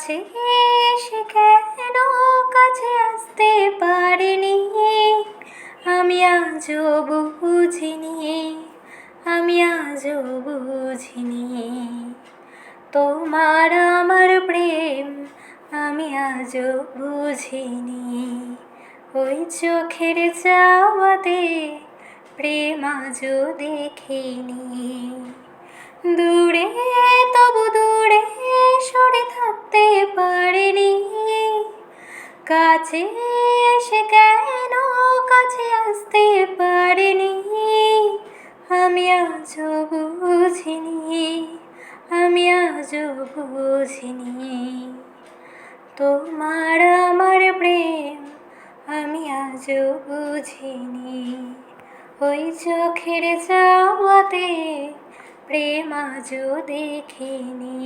কাছে এসে কেন কাছে আসতে পারিনি, আমি আজও বুঝিনি, আমি আজও বুঝিনি। তোমার আমার প্রেম আমি আজও বুঝিনি। ওই চোখের চাওয়াতে প্রেম আজও দেখিনি। দূরে তবু দূরে সরে থাকতে পারিনি, কাছে এসে কেন কাছে আসতে পারিনি, আমি আজও বুঝিনি, আমি আজও বুঝিনি। তোমার আমার প্রেম আমি আজও বুঝিনি। ওই চোখের চাওয়াতে প্রেম আজও দেখিনি।